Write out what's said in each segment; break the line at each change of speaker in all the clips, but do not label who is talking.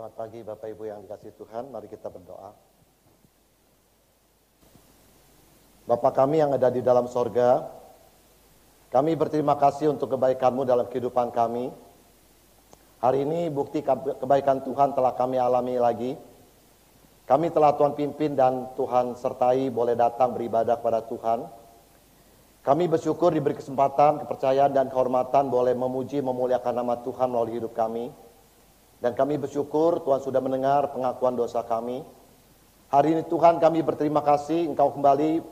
Selamat pagi Bapak Ibu yang dikasihi Tuhan, mari kita berdoa. Bapa kami yang ada di dalam sorga, kami berterima kasih untuk kebaikan-Mu dalam kehidupan kami. Hari ini bukti kebaikan Tuhan telah kami alami lagi. Kami telah Tuhan pimpin dan Tuhan sertai boleh datang beribadah kepada Tuhan. Kami bersyukur diberi kesempatan, kepercayaan dan kehormatan boleh memuji, memuliakan nama Tuhan melalui hidup kami. Dan kami bersyukur Tuhan sudah mendengar pengakuan dosa kami. Hari ini Tuhan kami berterima kasih Engkau kembali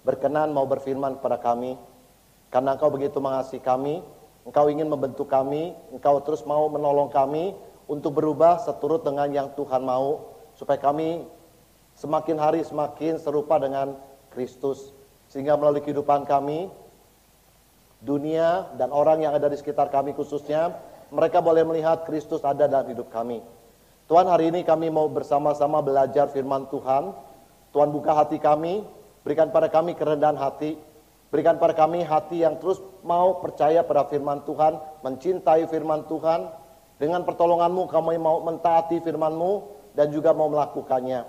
berkenan mau berfirman kepada kami. Karena Engkau begitu mengasihi kami, Engkau ingin membentuk kami, Engkau terus mau menolong kami untuk berubah seturut dengan yang Tuhan mau. Supaya kami semakin hari semakin serupa dengan Kristus. Sehingga melalui kehidupan kami, dunia dan orang yang ada di sekitar kami khususnya, mereka boleh melihat Kristus ada dalam hidup kami. Tuhan, hari ini kami mau bersama-sama belajar firman Tuhan. Tuhan buka hati kami, berikan pada kami kerendahan hati. Berikan pada kami hati yang terus mau percaya pada firman Tuhan, mencintai firman Tuhan. Dengan pertolongan-Mu kami mau mentaati firman-Mu dan juga mau melakukannya.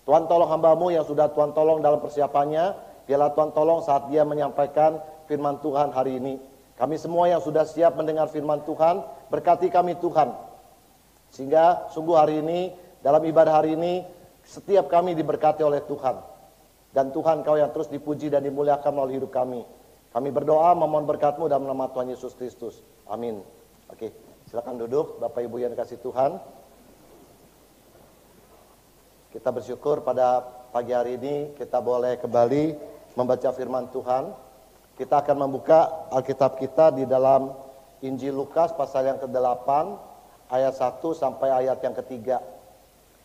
Tuhan tolong hamba-Mu yang sudah Tuhan tolong dalam persiapannya. Biarlah Tuhan tolong saat Dia menyampaikan firman Tuhan hari ini. Kami semua yang sudah siap mendengar firman Tuhan, berkati kami Tuhan. Sehingga sungguh hari ini, dalam ibadah hari ini, setiap kami diberkati oleh Tuhan. Dan Tuhan Kau yang terus dipuji dan dimuliakan melalui hidup kami. Kami berdoa memohon berkat-Mu dalam nama Tuhan Yesus Kristus. Amin. Oke, silakan duduk Bapak Ibu yang dikasihi Tuhan. Kita bersyukur pada pagi hari ini kita boleh kembali membaca firman Tuhan. Kita akan membuka Alkitab kita di dalam Injil Lukas pasal yang ke-8 ayat 1 sampai ayat yang ke-3.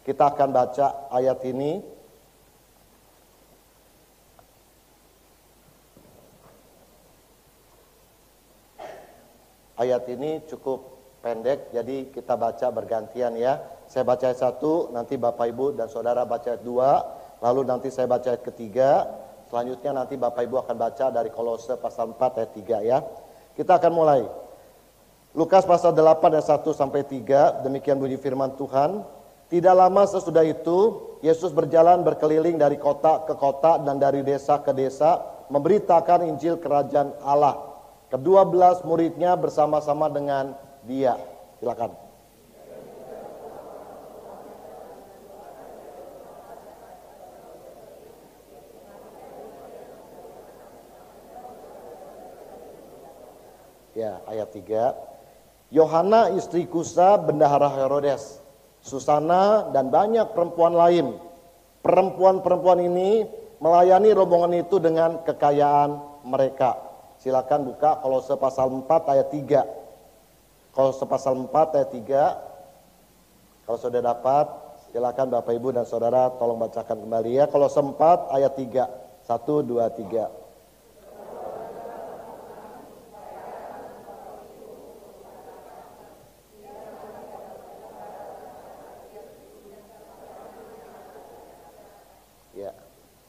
Kita akan baca ayat ini. Ayat ini cukup pendek, jadi kita baca bergantian ya. Saya baca ayat 1, nanti Bapak Ibu dan Saudara baca ayat 2, lalu nanti saya baca ayat ke-3. Selanjutnya nanti Bapak Ibu akan baca dari Kolose pasal 4 ayat 3 ya. Kita akan mulai. Lukas pasal 8 ayat 1 sampai 3, demikian bunyi firman Tuhan. Tidak lama sesudah itu, Yesus berjalan berkeliling dari kota ke kota dan dari desa ke desa, memberitakan Injil Kerajaan Allah. Ke-12 muridnya bersama-sama dengan Dia. Silakan. Ya, ayat 3. Yohana istri Kusa bendahara Herodes, Susana dan banyak perempuan lain. Perempuan-perempuan ini melayani rombongan itu dengan kekayaan mereka. Silakan buka Kolose pasal 4 ayat 3. Kolose pasal 4 ayat 3. Kalau sudah dapat, silakan Bapak Ibu dan Saudara tolong bacakan kembali ya. Kolose 4 ayat 3. 1, 2, 3.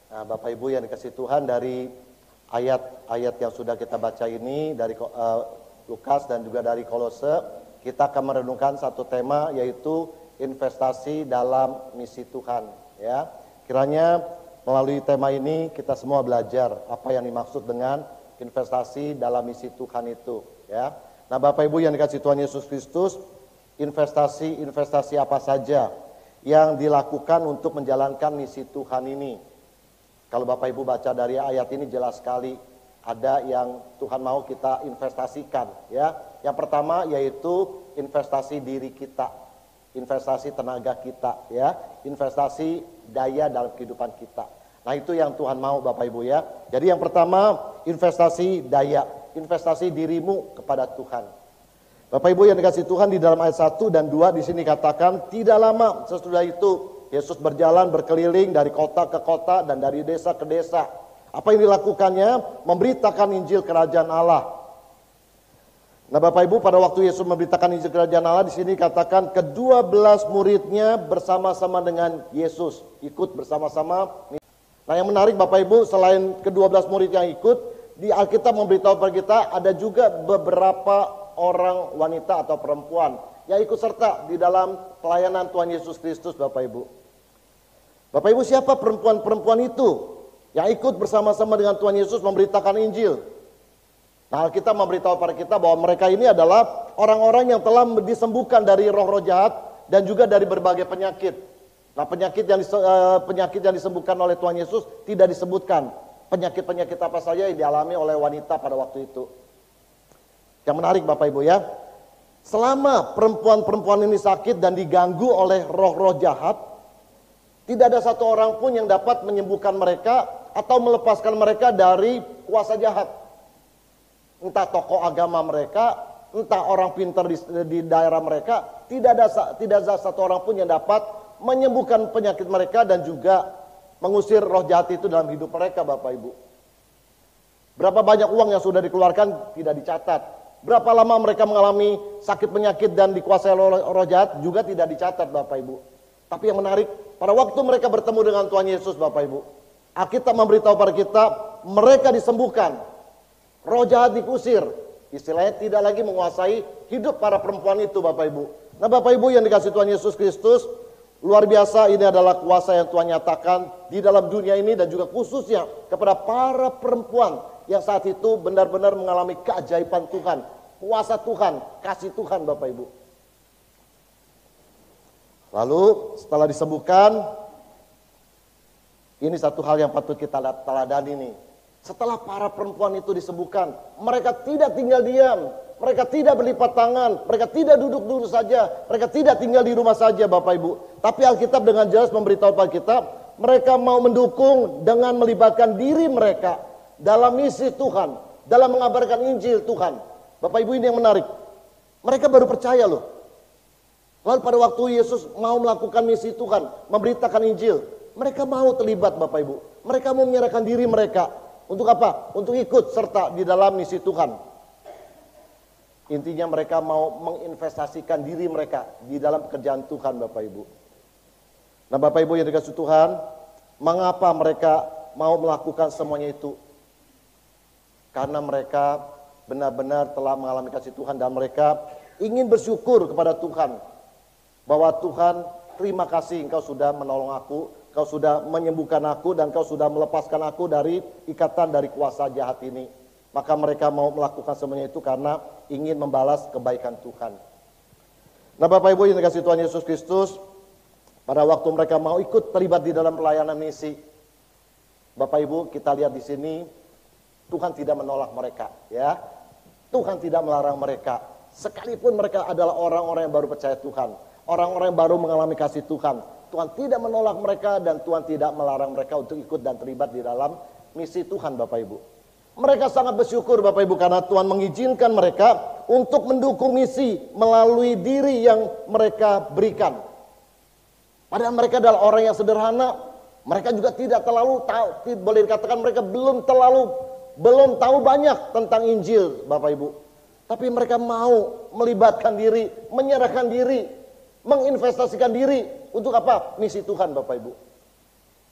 Nah, Bapak Ibu yang dikasihi Tuhan, dari ayat-ayat yang sudah kita baca ini dari Lukas dan juga dari Kolose, kita akan merenungkan satu tema, yaitu investasi dalam misi Tuhan ya. Kiranya melalui tema ini kita semua belajar apa yang dimaksud dengan investasi dalam misi Tuhan itu ya. Nah, Bapak Ibu yang dikasihi Tuhan Yesus Kristus, investasi apa saja yang dilakukan untuk menjalankan misi Tuhan ini? Kalau Bapak Ibu baca dari ayat ini jelas sekali ada yang Tuhan mau kita investasikan ya. Yang pertama yaitu investasi diri kita, investasi tenaga kita ya, investasi daya dalam kehidupan kita. Nah, itu yang Tuhan mau Bapak Ibu ya. Jadi yang pertama investasi daya, investasi dirimu kepada Tuhan. Bapak Ibu yang dikasihi Tuhan, di dalam ayat 1 dan 2 di sini katakan tidak lama sesudah itu Yesus berjalan berkeliling dari kota ke kota dan dari desa ke desa. Apa yang dilakukannya? Memberitakan Injil Kerajaan Allah. Nah, Bapak Ibu, pada waktu Yesus memberitakan Injil Kerajaan Allah, di sini katakan ke-12 muridnya bersama-sama dengan Yesus, ikut bersama-sama. Nah, yang menarik Bapak Ibu, selain ke-12 murid yang ikut, di Alkitab memberitahu kepada kita ada juga beberapa orang wanita atau perempuan yang ikut serta di dalam pelayanan Tuhan Yesus Kristus, Bapak Ibu. Bapak Ibu, siapa perempuan-perempuan itu yang ikut bersama-sama dengan Tuhan Yesus memberitakan Injil? Nah, Alkitab memberitahu pada kita bahwa mereka ini adalah orang-orang yang telah disembuhkan dari roh-roh jahat dan juga dari berbagai penyakit. Nah, penyakit yang disembuhkan oleh Tuhan Yesus tidak disebutkan. Penyakit-penyakit apa saja yang dialami oleh wanita pada waktu itu. Yang menarik Bapak Ibu ya, selama perempuan-perempuan ini sakit dan diganggu oleh roh-roh jahat, tidak ada satu orang pun yang dapat menyembuhkan mereka atau melepaskan mereka dari kuasa jahat. Entah tokoh agama mereka, entah orang pintar di daerah mereka, tidak ada satu orang pun yang dapat menyembuhkan penyakit mereka dan juga mengusir roh jahat itu dalam hidup mereka, Bapak Ibu. Berapa banyak uang yang sudah dikeluarkan tidak dicatat. Berapa lama mereka mengalami sakit penyakit dan dikuasai roh jahat juga tidak dicatat, Bapak Ibu. Tapi yang menarik, pada waktu mereka bertemu dengan Tuhan Yesus, Bapak Ibu, Alkitab memberitahu pada kita, mereka disembuhkan. Roh jahat dikusir, istilahnya tidak lagi menguasai hidup para perempuan itu, Bapak Ibu. Nah, Bapak Ibu yang dikasih Tuhan Yesus Kristus, luar biasa ini adalah kuasa yang Tuhan nyatakan di dalam dunia ini dan juga khususnya kepada para perempuan yang saat itu benar-benar mengalami keajaiban Tuhan, kuasa Tuhan, kasih Tuhan, Bapak Ibu. Lalu setelah disembuhkan, ini satu hal yang patut kita teladani nih. Setelah para perempuan itu disembuhkan, mereka tidak tinggal diam, mereka tidak berlipat tangan, mereka tidak duduk-duduk saja, mereka tidak tinggal di rumah saja, Bapak Ibu. Tapi Alkitab dengan jelas memberitahu pada kita, mereka mau mendukung dengan melibatkan diri mereka dalam misi Tuhan, dalam mengabarkan Injil Tuhan. Bapak Ibu, ini yang menarik. Mereka baru percaya loh. Lalu pada waktu Yesus mau melakukan misi Tuhan, memberitakan Injil, mereka mau terlibat, Bapak Ibu. Mereka mau menyerahkan diri mereka. Untuk apa? Untuk ikut serta di dalam misi Tuhan. Intinya mereka mau menginvestasikan diri mereka di dalam pekerjaan Tuhan, Bapak Ibu. Nah, Bapak Ibu yang dikasih Tuhan, mengapa mereka mau melakukan semuanya itu? Karena mereka benar-benar telah mengalami kasih Tuhan dan mereka ingin bersyukur kepada Tuhan. Bahwa Tuhan, terima kasih Engkau sudah menolong aku, Kau sudah menyembuhkan aku dan Kau sudah melepaskan aku dari ikatan dari kuasa jahat ini. Maka mereka mau melakukan semuanya itu karena ingin membalas kebaikan Tuhan. Nah, Bapak Ibu yang dikasih Tuhan Yesus Kristus, pada waktu mereka mau ikut terlibat di dalam pelayanan misi, Bapak Ibu kita lihat di sini, Tuhan tidak menolak mereka, ya. Tuhan tidak melarang mereka, sekalipun mereka adalah orang-orang yang baru percaya Tuhan, orang-orang yang baru mengalami kasih Tuhan. Tuhan tidak menolak mereka dan Tuhan tidak melarang mereka untuk ikut dan terlibat di dalam misi Tuhan, Bapak Ibu. Mereka sangat bersyukur, Bapak Ibu, karena Tuhan mengizinkan mereka untuk mendukung misi melalui diri yang mereka berikan. Padahal mereka adalah orang yang sederhana, mereka juga tidak terlalu tahu, boleh dikatakan mereka belum tahu banyak tentang Injil, Bapak Ibu. Tapi mereka mau melibatkan diri, menyerahkan diri, menginvestasikan diri untuk apa? Misi Tuhan, Bapak Ibu.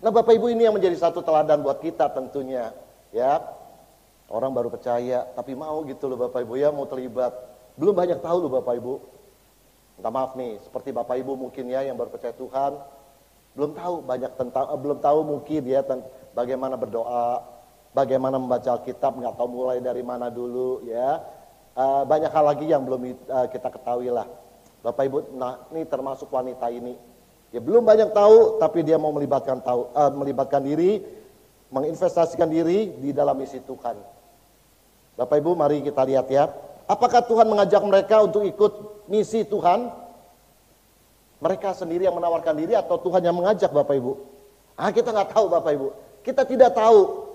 Nah, Bapak Ibu, ini yang menjadi satu teladan buat kita tentunya, ya. Orang baru percaya tapi mau gitu loh, Bapak Ibu, ya, mau terlibat. Belum banyak tahu loh, Bapak Ibu. Minta maaf nih, seperti Bapak Ibu mungkin ya yang baru percaya Tuhan, belum tahu banyak tentang belum tahu mungkin ya bagaimana berdoa, bagaimana membaca Alkitab, nggak tahu mulai dari mana dulu, ya. Banyak hal lagi yang belum kita ketahui lah. Bapak Ibu, nah ini termasuk wanita ini. Ya belum banyak tahu, tapi dia mau melibatkan diri, menginvestasikan diri di dalam misi Tuhan. Bapak Ibu, mari kita lihat ya. Apakah Tuhan mengajak mereka untuk ikut misi Tuhan? Mereka sendiri yang menawarkan diri atau Tuhan yang mengajak, Bapak Ibu? Kita nggak tahu, Bapak Ibu. Kita tidak tahu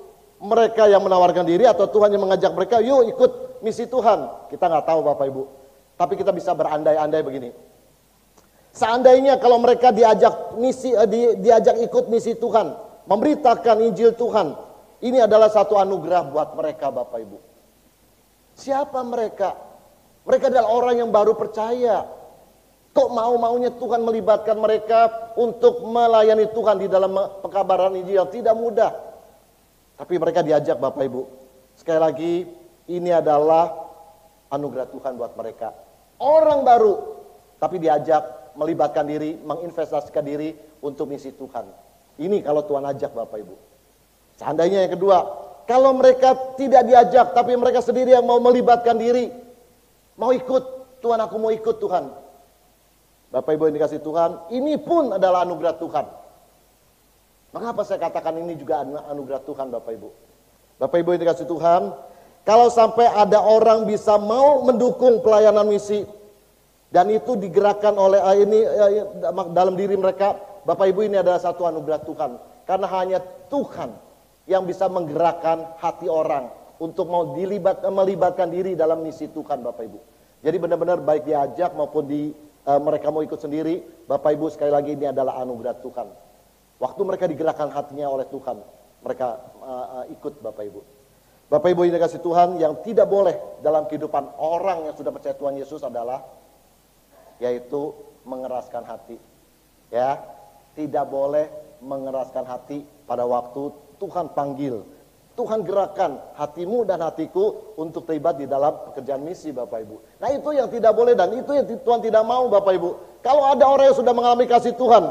mereka yang menawarkan diri atau Tuhan yang mengajak mereka, yuk ikut misi Tuhan. Kita nggak tahu, Bapak Ibu. Tapi kita bisa berandai-andai begini. Seandainya kalau mereka diajak ikut misi Tuhan, memberitakan Injil Tuhan, ini adalah satu anugerah buat mereka, Bapak Ibu. Siapa mereka? Mereka adalah orang yang baru percaya. Kok mau-maunya Tuhan melibatkan mereka untuk melayani Tuhan di dalam pekabaran Injil? Tidak mudah. Tapi mereka diajak, Bapak Ibu. Sekali lagi, ini adalah anugerah Tuhan buat mereka. Orang baru, tapi diajak melibatkan diri, menginvestasikan diri untuk misi Tuhan. Ini kalau Tuhan ajak Bapak Ibu. Seandainya yang kedua, kalau mereka tidak diajak tapi mereka sendiri yang mau melibatkan diri, mau ikut, Tuhan aku mau ikut Tuhan. Bapak Ibu yang dikasih Tuhan, ini pun adalah anugerah Tuhan. Mengapa saya katakan ini juga anugerah Tuhan Bapak Ibu? Bapak Ibu yang dikasih Tuhan, kalau sampai ada orang bisa mau mendukung pelayanan misi, dan itu digerakkan oleh dalam diri mereka, Bapak Ibu ini adalah satu anugerah Tuhan. Karena hanya Tuhan yang bisa menggerakkan hati orang untuk mau melibatkan diri dalam misi Tuhan Bapak Ibu. Jadi benar-benar baik diajak maupun mereka mau ikut sendiri, Bapak Ibu sekali lagi ini adalah anugerah Tuhan. Waktu mereka digerakkan hatinya oleh Tuhan, mereka ikut Bapak Ibu. Bapak Ibu yang dikasih Tuhan, yang tidak boleh dalam kehidupan orang yang sudah percaya Tuhan Yesus adalah yaitu mengeraskan hati. Ya, tidak boleh mengeraskan hati pada waktu Tuhan panggil. Tuhan gerakkan hatimu dan hatiku untuk terlibat di dalam pekerjaan misi Bapak Ibu. Nah itu yang tidak boleh dan itu yang Tuhan tidak mau Bapak Ibu. Kalau ada orang yang sudah mengalami kasih Tuhan,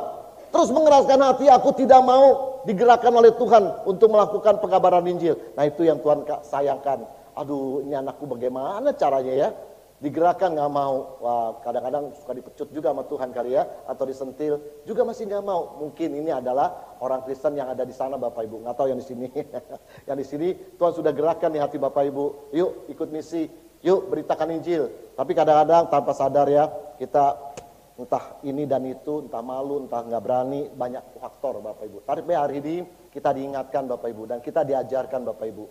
terus mengeraskan hati, aku tidak mau digerakkan oleh Tuhan untuk melakukan pengabaran Injil. Nah itu yang Tuhan sayangkan. Aduh ini anakku bagaimana caranya ya? Digerakkan nggak mau. Wah, kadang-kadang suka dipecut juga sama Tuhan kali ya, atau disentil juga masih nggak mau. Mungkin ini adalah orang Kristen yang ada di sana Bapak Ibu, nggak tahu yang di sini. Yang di sini Tuhan sudah gerakkan di hati Bapak Ibu, yuk ikut misi, yuk beritakan Injil. Tapi kadang-kadang tanpa sadar ya, kita entah ini dan itu, entah malu, entah nggak berani, banyak faktor Bapak Ibu. Tapi hari ini kita diingatkan Bapak Ibu dan kita diajarkan Bapak Ibu,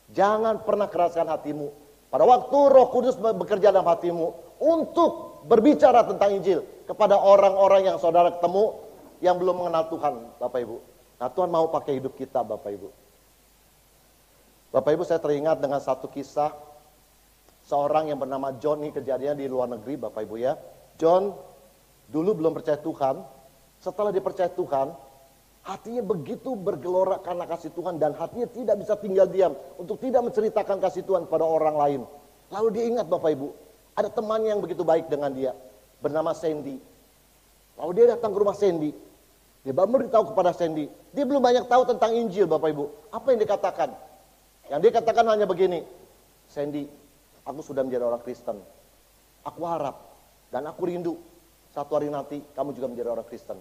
jangan pernah keraskan hatimu. Pada waktu Roh Kudus bekerja dalam hatimu untuk berbicara tentang Injil kepada orang-orang yang saudara ketemu yang belum mengenal Tuhan, Bapak Ibu. Nah, Tuhan mau pakai hidup kita, Bapak Ibu. Bapak Ibu, saya teringat dengan satu kisah seorang yang bernama John, ini kejadiannya di luar negeri, Bapak Ibu ya. John dulu belum percaya Tuhan, setelah dipercaya Tuhan, hatinya begitu bergelora karena kasih Tuhan dan hatinya tidak bisa tinggal diam untuk tidak menceritakan kasih Tuhan pada orang lain. Lalu dia ingat Bapak Ibu, ada temannya yang begitu baik dengan dia, bernama Sandy. Lalu dia datang ke rumah Sandy, dia memberitahu kepada Sandy, dia belum banyak tahu tentang Injil Bapak Ibu. Apa yang dikatakan? Yang dia katakan hanya begini, Sandy, aku sudah menjadi orang Kristen. Aku harap dan aku rindu satu hari nanti kamu juga menjadi orang Kristen.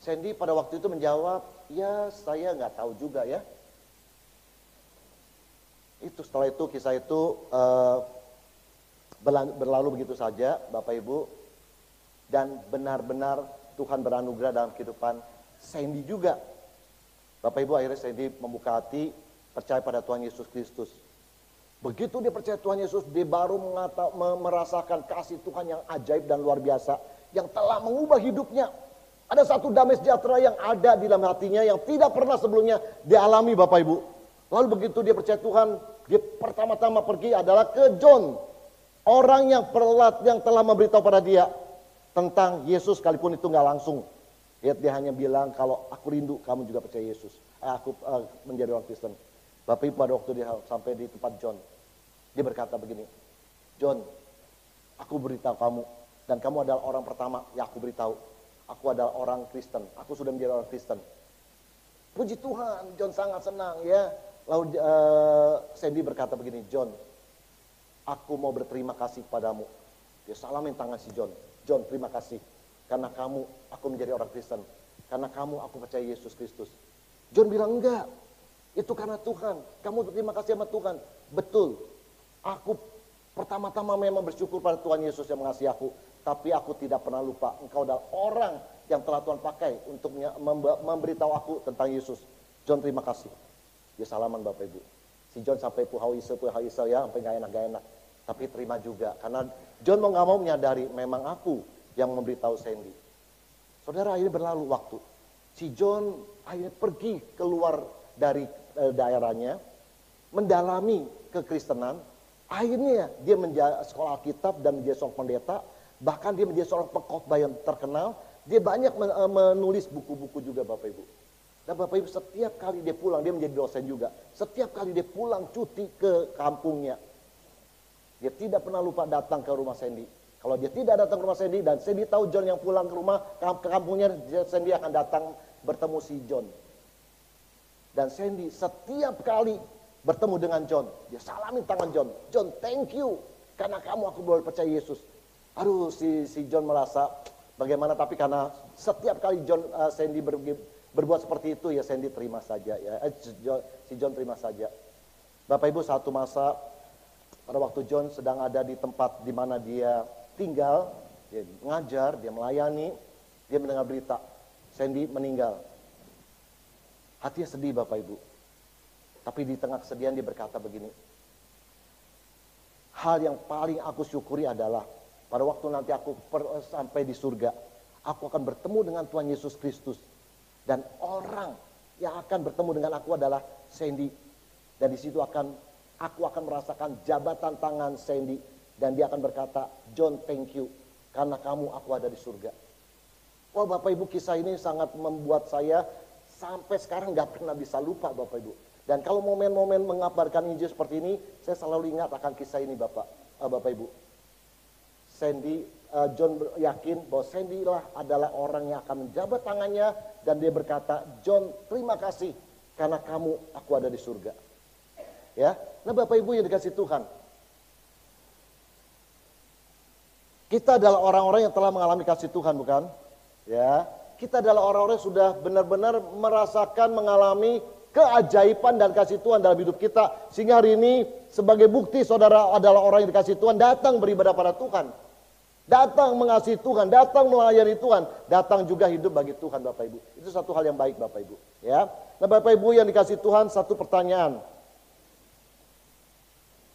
Sandy pada waktu itu menjawab, ya saya nggak tahu juga ya. Itu setelah itu kisah itu berlalu begitu saja Bapak Ibu. Dan benar-benar Tuhan beranugerah dalam kehidupan Sandy juga. Bapak Ibu akhirnya Sandy membuka hati, percaya pada Tuhan Yesus Kristus. Begitu dia percaya Tuhan Yesus, dia baru merasakan kasih Tuhan yang ajaib dan luar biasa. Yang telah mengubah hidupnya. Ada satu damai sejahtera yang ada di dalam hatinya yang tidak pernah sebelumnya dialami Bapak Ibu. Lalu begitu dia percaya Tuhan, dia pertama-tama pergi adalah ke John. Orang yang telah memberitahu pada dia tentang Yesus, sekalipun itu nggak langsung. Dia hanya bilang kalau aku rindu kamu juga percaya Yesus. Aku menjadi orang Kristen. Bapak Ibu pada waktu dia sampai di tempat John, dia berkata begini, John, aku beritahu kamu dan kamu adalah orang pertama yang aku beritahu. Aku adalah orang Kristen, aku sudah menjadi orang Kristen. Puji Tuhan, John sangat senang ya. Lalu Sandy berkata begini, John, aku mau berterima kasih padamu. Dia salamin tangan si John. John, terima kasih. Karena kamu, aku menjadi orang Kristen. Karena kamu, aku percaya Yesus Kristus. John bilang, enggak. Itu karena Tuhan. Kamu berterima kasih sama Tuhan. Betul. Aku pertama-tama memang bersyukur pada Tuhan Yesus yang mengasihi aku. Tapi aku tidak pernah lupa, engkau adalah orang yang telah Tuhan pakai untuk memberitahu aku tentang Yesus. John, terima kasih. Dia salaman Bapak Ibu. Si John sampai puhau iso ya, sampai gak enak. Tapi terima juga, karena John mau gak mau menyadari, memang aku yang memberitahu Sandy. Saudara, akhirnya berlalu waktu. Si John akhirnya pergi keluar dari daerahnya, mendalami kekristenan. Akhirnya dia menjadi sekolah Alkitab dan menjadi seorang pendeta. Bahkan dia menjadi seorang pengkhotbah yang terkenal. Dia banyak menulis buku-buku juga Bapak Ibu. Dan Bapak Ibu setiap kali dia pulang, dia menjadi dosen juga. Setiap kali dia pulang cuti ke kampungnya, dia tidak pernah lupa datang ke rumah Sandy. Kalau dia tidak datang ke rumah Sandy dan Sandy tahu John yang pulang ke rumah, ke kampungnya, Sandy akan datang bertemu si John. Dan Sandy setiap kali bertemu dengan John, dia salamin tangan John. John, thank you karena kamu aku boleh percaya Yesus. Aduh, si John merasa bagaimana, tapi karena setiap kali Sandy berbuat seperti itu, ya Sandy terima saja ya. Si John terima saja. Bapak Ibu, satu masa pada waktu John sedang ada di tempat di mana dia tinggal, dia mengajar, dia melayani, dia mendengar berita Sandy meninggal. Hatinya sedih Bapak Ibu. Tapi di tengah kesedihan dia berkata begini, hal yang paling aku syukuri adalah pada waktu nanti aku sampai di surga, aku akan bertemu dengan Tuhan Yesus Kristus. Dan orang yang akan bertemu dengan aku adalah Sandy. Dan di situ aku akan merasakan jabatan tangan Sandy. Dan dia akan berkata, John, thank you karena kamu aku ada di surga. Wah Bapak Ibu, kisah ini sangat membuat saya sampai sekarang gak pernah bisa lupa Bapak Ibu. Dan kalau momen-momen mengabarkan Injil seperti ini, saya selalu ingat akan kisah ini Bapak Ibu. John yakin bahwa Sandy lah adalah orang yang akan menjabat tangannya. Dan dia berkata, John, terima kasih karena kamu aku ada di surga. Ya, nah Bapak Ibu yang dikasih Tuhan, kita adalah orang-orang yang telah mengalami kasih Tuhan, bukan? Ya, kita adalah orang-orang yang sudah benar-benar merasakan, mengalami keajaiban dan kasih Tuhan dalam hidup kita. Sehingga hari ini sebagai bukti saudara adalah orang yang dikasih Tuhan, datang beribadah pada Tuhan. Datang mengasihi Tuhan, datang melayani Tuhan, datang juga hidup bagi Tuhan Bapak Ibu. Itu satu hal yang baik Bapak Ibu. Ya, nah Bapak Ibu yang dikasih Tuhan, satu pertanyaan.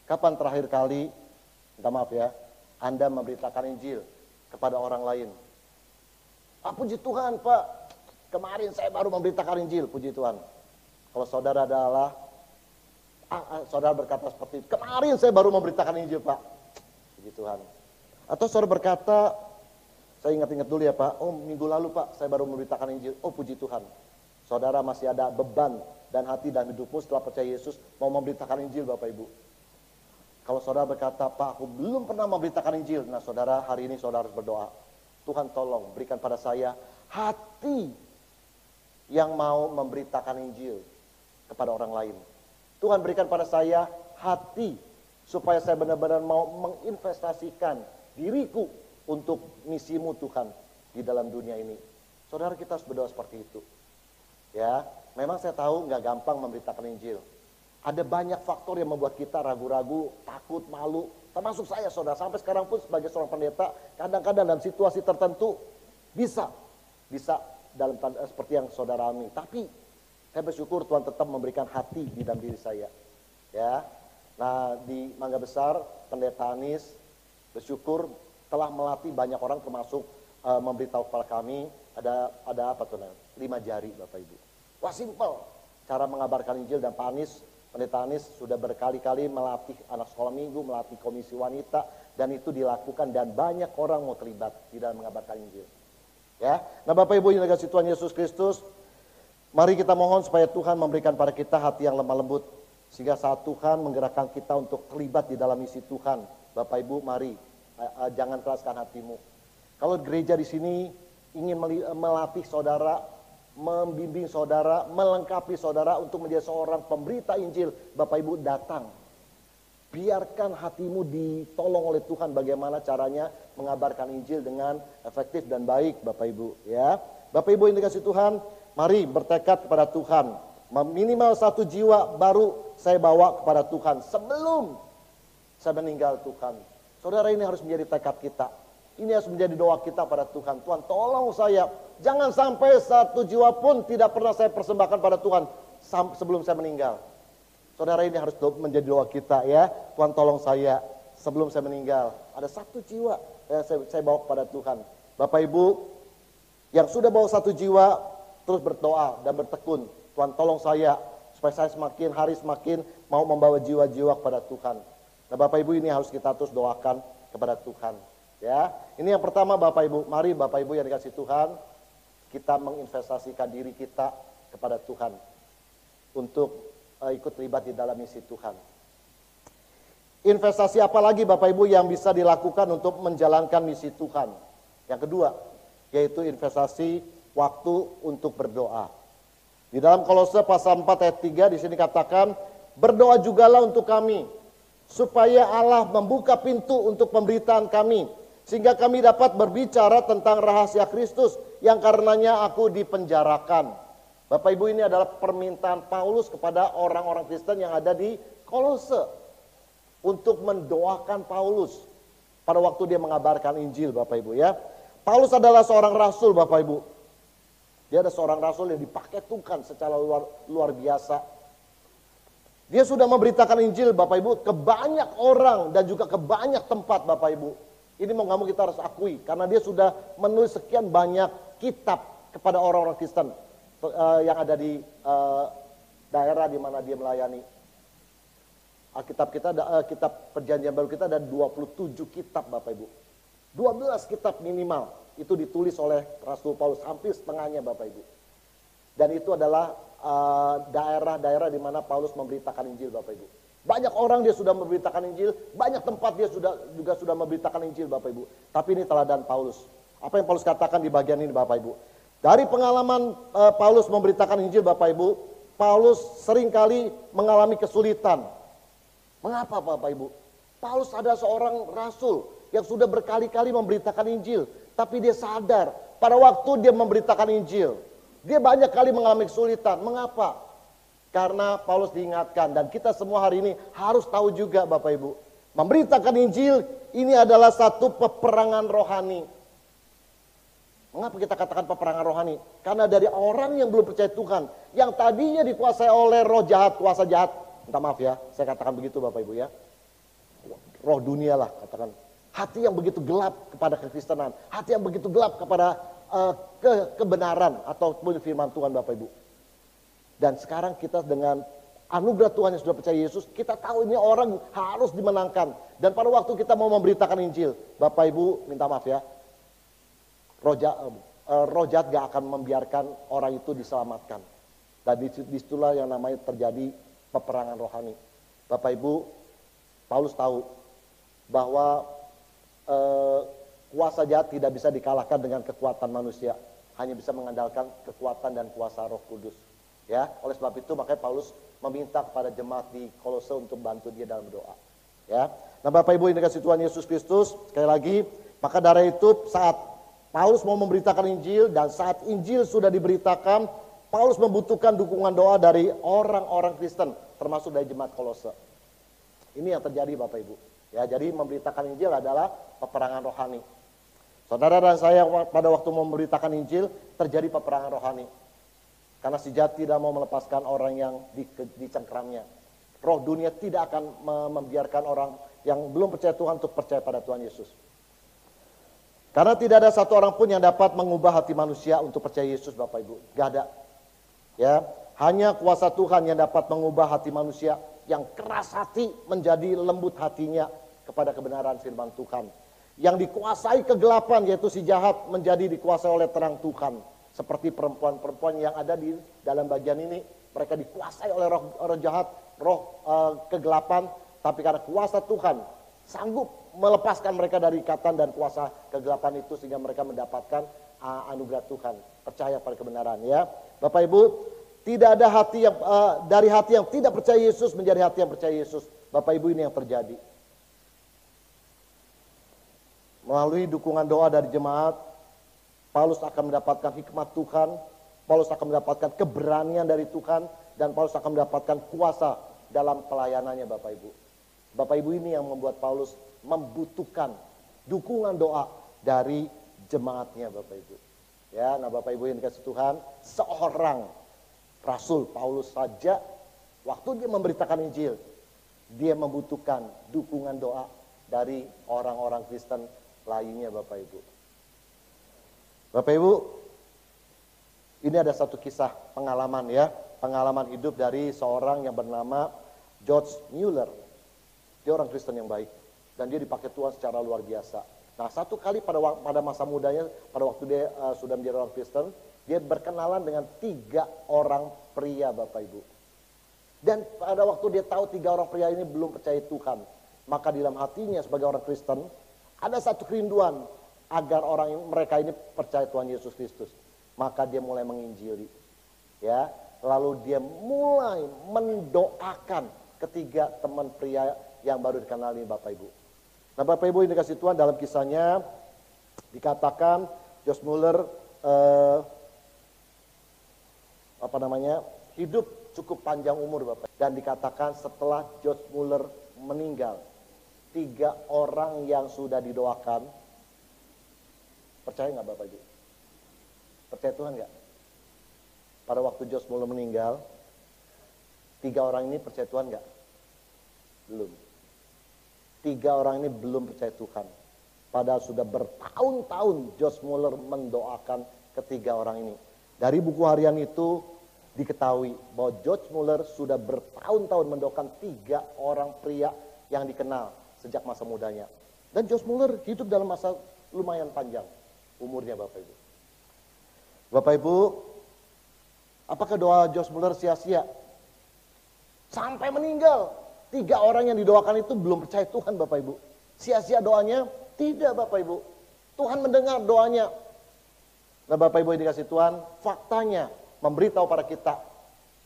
Kapan terakhir kali, minta maaf ya, Anda memberitakan Injil kepada orang lain? Puji Tuhan Pak, kemarin saya baru memberitakan Injil, puji Tuhan. Kalau saudara adalah, saudara berkata seperti itu, kemarin saya baru memberitakan Injil Pak, puji Tuhan. Atau saudara berkata, saya ingat-ingat dulu ya Pak, minggu lalu Pak saya baru memberitakan Injil, puji Tuhan. Saudara masih ada beban dan hati dan hidupmu setelah percaya Yesus, mau memberitakan Injil Bapak Ibu. Kalau saudara berkata, Pak aku belum pernah memberitakan Injil, nah saudara hari ini saudara harus berdoa. Tuhan tolong berikan pada saya hati yang mau memberitakan Injil kepada orang lain. Tuhan berikan pada saya hati supaya saya benar-benar mau menginvestasikan diriku untuk misimu Tuhan di dalam dunia ini. Saudara kita harus berdoa seperti itu. Ya, memang saya tahu nggak gampang memberitakan Injil. Ada banyak faktor yang membuat kita ragu-ragu, takut, malu. Termasuk saya saudara, sampai sekarang pun sebagai seorang pendeta, kadang-kadang dalam situasi tertentu bisa dalam seperti yang saudara alami. Tapi saya bersyukur Tuhan tetap memberikan hati di dalam diri saya. Ya, nah di Mangga Besar, pendeta Anies bersyukur telah melatih banyak orang, termasuk memberitahu kepada kami ada apa tuh, 5 jari Bapak Ibu. Wah simple cara mengabarkan Injil, dan Pak Anies, pendeta Anies sudah berkali-kali melatih anak sekolah minggu, melatih komisi wanita, dan itu dilakukan dan banyak orang mau terlibat di dalam mengabarkan Injil. Ya, nah Bapak Ibu yang dikasihi Tuhan Yesus Kristus, mari kita mohon supaya Tuhan memberikan pada kita hati yang lemah lembut, sehingga saat Tuhan menggerakkan kita untuk terlibat di dalam misi Tuhan, Bapak Ibu mari jangan keraskan hatimu. Kalau gereja di sini ingin melatih saudara, membimbing saudara, melengkapi saudara untuk menjadi seorang pemberita Injil, Bapak Ibu datang. Biarkan hatimu ditolong oleh Tuhan bagaimana caranya mengabarkan Injil dengan efektif dan baik Bapak Ibu. Ya, Bapak Ibu yang dikasihi Tuhan, mari bertekad kepada Tuhan. Minimal 1 jiwa baru saya bawa kepada Tuhan sebelum saya meninggal Tuhan. Saudara, ini harus menjadi tekad kita. Ini harus menjadi doa kita pada Tuhan. Tuhan tolong saya, jangan sampai 1 jiwa pun tidak pernah saya persembahkan pada Tuhan sebelum saya meninggal. Saudara, ini harus menjadi doa kita ya. Tuhan tolong saya sebelum saya meninggal. Ada 1 jiwa yang saya bawa kepada Tuhan. Bapak Ibu yang sudah bawa 1 jiwa, terus berdoa dan bertekun. Tuhan tolong saya supaya saya semakin hari semakin mau membawa jiwa-jiwa kepada Tuhan. Nah Bapak Ibu, ini harus kita terus doakan kepada Tuhan. Ya, ini yang pertama Bapak Ibu. Mari Bapak Ibu yang dikasih Tuhan, kita menginvestasikan diri kita kepada Tuhan untuk ikut terlibat di dalam misi Tuhan. Investasi apa lagi Bapak Ibu yang bisa dilakukan untuk menjalankan misi Tuhan? Yang kedua, yaitu investasi waktu untuk berdoa. Di dalam Kolose pasal 4 ayat 3 di sini katakan, berdoa jugalah untuk kami, supaya Allah membuka pintu untuk pemberitaan kami, sehingga kami dapat berbicara tentang rahasia Kristus yang karenanya aku dipenjarakan. Bapak Ibu, ini adalah permintaan Paulus kepada orang-orang Kristen yang ada di Kolose untuk mendoakan Paulus pada waktu dia mengabarkan Injil, Bapak Ibu ya. Paulus adalah seorang rasul, Bapak Ibu. Dia ada seorang rasul yang dipakai Tuhan secara luar biasa. Dia sudah memberitakan Injil, Bapak Ibu, ke banyak orang dan juga ke banyak tempat, Bapak Ibu. Ini mau nggak mau kita harus akui, karena dia sudah menulis sekian banyak kitab kepada orang-orang Kristen yang ada di daerah di mana dia melayani. Alkitab kita, kitab perjanjian baru kita ada 27 kitab, Bapak Ibu. 12 kitab minimal itu ditulis oleh Rasul Paulus, hampir setengahnya, Bapak Ibu. Dan itu adalah daerah-daerah di mana Paulus memberitakan Injil, Bapak Ibu. Banyak orang dia sudah memberitakan Injil, banyak tempat dia juga sudah memberitakan Injil, Bapak Ibu. Tapi ini teladan Paulus. Apa yang Paulus katakan di bagian ini, Bapak Ibu? Dari pengalaman Paulus memberitakan Injil, Bapak Ibu, Paulus seringkali mengalami kesulitan. Mengapa, Bapak Ibu? Paulus adalah seorang rasul yang sudah berkali-kali memberitakan Injil, tapi dia sadar pada waktu dia memberitakan Injil, dia banyak kali mengalami kesulitan. Mengapa? Karena Paulus diingatkan, dan kita semua hari ini harus tahu juga, Bapak Ibu, memberitakan Injil ini adalah satu peperangan rohani. Mengapa kita katakan peperangan rohani? Karena dari orang yang belum percaya Tuhan, yang tadinya dikuasai oleh roh jahat, kuasa jahat, minta maaf ya, saya katakan begitu Bapak Ibu ya, roh dunia lah katakan, hati yang begitu gelap kepada kekristenan, hati yang begitu gelap kepada kebenaran ataupun firman Tuhan, Bapak Ibu. Dan sekarang kita dengan anugerah Tuhan yang sudah percaya Yesus, kita tahu ini orang harus dimenangkan. Dan pada waktu kita mau memberitakan Injil, Bapak Ibu minta maaf ya, roh jahat gak akan membiarkan orang itu diselamatkan. Dan disitulah yang namanya terjadi peperangan rohani. Bapak Ibu, Paulus tahu bahwa kuasa jahat tidak bisa dikalahkan dengan kekuatan manusia, hanya bisa mengandalkan kekuatan dan kuasa Roh Kudus. Ya, oleh sebab itu makanya Paulus meminta kepada jemaat di Kolose untuk bantu dia dalam doa. Ya, nah Bapak Ibu yang dikasihi Tuhan Yesus Kristus, sekali lagi, maka dari itu saat Paulus mau memberitakan Injil dan saat Injil sudah diberitakan, Paulus membutuhkan dukungan doa dari orang-orang Kristen, termasuk dari jemaat Kolose. Ini yang terjadi, Bapak Ibu. Ya, jadi memberitakan Injil adalah peperangan rohani. Saudara dan saya pada waktu memberitakan Injil terjadi peperangan rohani. Karena si jahat tidak mau melepaskan orang yang dicengkramnya. Roh dunia tidak akan membiarkan orang yang belum percaya Tuhan untuk percaya pada Tuhan Yesus. Karena tidak ada satu orang pun yang dapat mengubah hati manusia untuk percaya Yesus, Bapak Ibu. Gak ada. Ya, hanya kuasa Tuhan yang dapat mengubah hati manusia yang keras hati menjadi lembut hatinya kepada kebenaran firman Tuhan. Yang dikuasai kegelapan yaitu si jahat menjadi dikuasai oleh terang Tuhan. Seperti perempuan-perempuan yang ada di dalam bagian ini, mereka dikuasai oleh roh jahat, roh kegelapan, tapi karena kuasa Tuhan sanggup melepaskan mereka dari ikatan dan kuasa kegelapan itu sehingga mereka mendapatkan anugerah Tuhan, percaya pada kebenaran ya. Bapak Ibu, tidak ada hati yang dari hati yang tidak percaya Yesus menjadi hati yang percaya Yesus. Bapak Ibu, ini yang terjadi. Melalui dukungan doa dari jemaat, Paulus akan mendapatkan hikmat Tuhan, Paulus akan mendapatkan keberanian dari Tuhan, dan Paulus akan mendapatkan kuasa dalam pelayanannya, Bapak Ibu. Bapak Ibu, ini yang membuat Paulus membutuhkan dukungan doa dari jemaatnya, Bapak Ibu. Ya, nah Bapak Ibu yang dikasih Tuhan, seorang Rasul Paulus saja, waktu dia memberitakan Injil, dia membutuhkan dukungan doa dari orang-orang Kristen lainnya, Bapak Ibu. Bapak Ibu, ini ada satu kisah pengalaman ya, pengalaman hidup dari seorang yang bernama George Mueller. Dia orang Kristen yang baik dan dia dipakai Tuhan secara luar biasa. Nah, satu kali pada masa mudanya, pada waktu dia sudah menjadi orang Kristen, dia berkenalan dengan 3 orang pria, Bapak Ibu. Dan pada waktu dia tahu 3 orang pria ini belum percaya Tuhan, Maka di dalam hatinya sebagai orang Kristen ada satu kerinduan agar mereka ini percaya Tuhan Yesus Kristus. Maka dia mulai menginjili. Ya, lalu dia mulai mendoakan ketiga teman pria yang baru dikenal ini Bapak Ibu. Nah Bapak Ibu ini dikasih Tuhan dalam kisahnya dikatakan Josh Muller hidup cukup panjang umur Bapak. Dan dikatakan setelah Josh Muller meninggal, 3 orang yang sudah didoakan, percaya nggak Bapak Ibu? Percaya Tuhan nggak? Pada waktu Josh Muller meninggal, 3 orang ini percaya Tuhan nggak? Belum. 3 orang ini belum percaya Tuhan. Padahal sudah bertahun-tahun Josh Muller mendoakan ketiga orang ini. Dari buku harian itu diketahui bahwa George Muller sudah bertahun-tahun mendoakan 3 orang pria yang dikenal sejak masa mudanya. Dan George Muller hidup dalam masa lumayan panjang umurnya Bapak Ibu. Bapak Ibu, apakah doa George Muller sia-sia? Sampai meninggal, 3 orang yang didoakan itu belum percaya Tuhan Bapak Ibu. Sia-sia doanya? Tidak Bapak Ibu. Tuhan mendengar doanya. Nah Bapak Ibu yang dikasih Tuhan, faktanya memberitahu pada kita,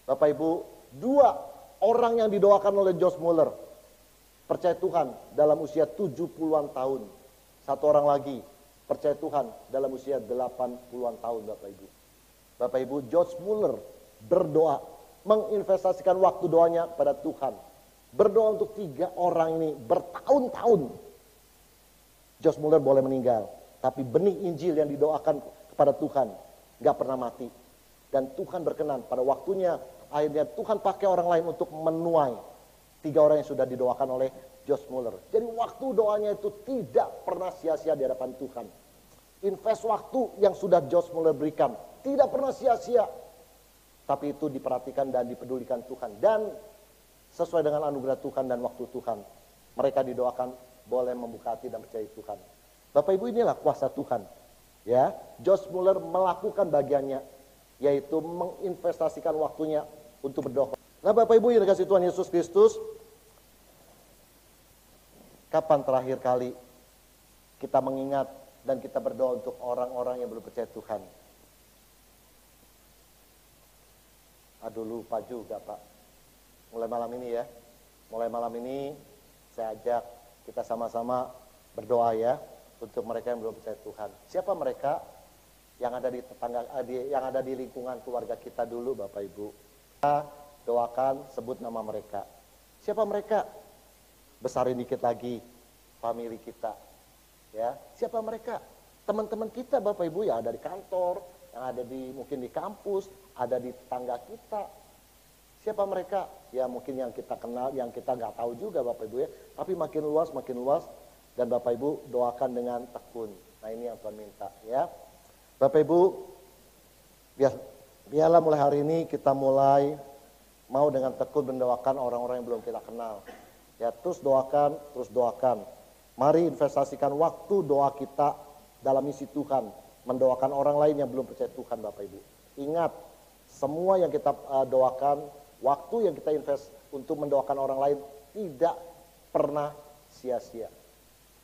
Bapak Ibu, 2 orang yang didoakan oleh George Muller percaya Tuhan dalam usia 70-an tahun. 1 orang lagi percaya Tuhan dalam usia 80-an tahun Bapak Ibu. Bapak Ibu, George Muller berdoa, menginvestasikan waktu doanya pada Tuhan. Berdoa untuk 3 orang ini bertahun-tahun. George Muller boleh meninggal, tapi benih Injil yang didoakan kepada Tuhan gak pernah mati. Dan Tuhan berkenan pada waktunya, akhirnya Tuhan pakai orang lain untuk menuai 3 orang yang sudah didoakan oleh George Muller. Jadi waktu doanya itu tidak pernah sia-sia di hadapan Tuhan. Invest waktu yang sudah George Muller berikan tidak pernah sia-sia. Tapi itu diperhatikan dan dipedulikan Tuhan. Dan sesuai dengan anugerah Tuhan dan waktu Tuhan, mereka didoakan boleh membuka hati dan percaya Tuhan. Bapak Ibu, inilah kuasa Tuhan. Ya, George Muller melakukan bagiannya, yaitu menginvestasikan waktunya untuk berdoa. Nah Bapak Ibu yang dikasih Tuhan Yesus Kristus, kapan terakhir kali kita mengingat dan kita berdoa untuk orang-orang yang belum percaya Tuhan? Aduh lupa juga Pak. Mulai malam ini ya, mulai malam ini saya ajak kita sama-sama berdoa ya untuk mereka yang belum percaya Tuhan. Siapa mereka? Yang ada di tetangga, yang ada di lingkungan keluarga kita dulu Bapak Ibu. Kita doakan, sebut nama mereka. Siapa mereka? Besarin dikit lagi, family kita. Ya, siapa mereka? Teman-teman kita Bapak Ibu yang ada di kantor, yang ada di mungkin di kampus, ada di tetangga kita. Siapa mereka? Ya mungkin yang kita kenal, yang kita nggak tahu juga Bapak Ibu ya. Tapi makin luas. Dan Bapak Ibu doakan dengan tekun. Nah ini yang Tuhan minta ya. Bapak Ibu, biarlah mulai hari ini kita mulai mau dengan tekun mendoakan orang-orang yang belum kita kenal. Ya, terus doakan. Mari investasikan waktu doa kita dalam misi Tuhan, mendoakan orang lain yang belum percaya Tuhan Bapak Ibu. Ingat, semua yang kita doakan, waktu yang kita invest untuk mendoakan orang lain tidak pernah sia-sia.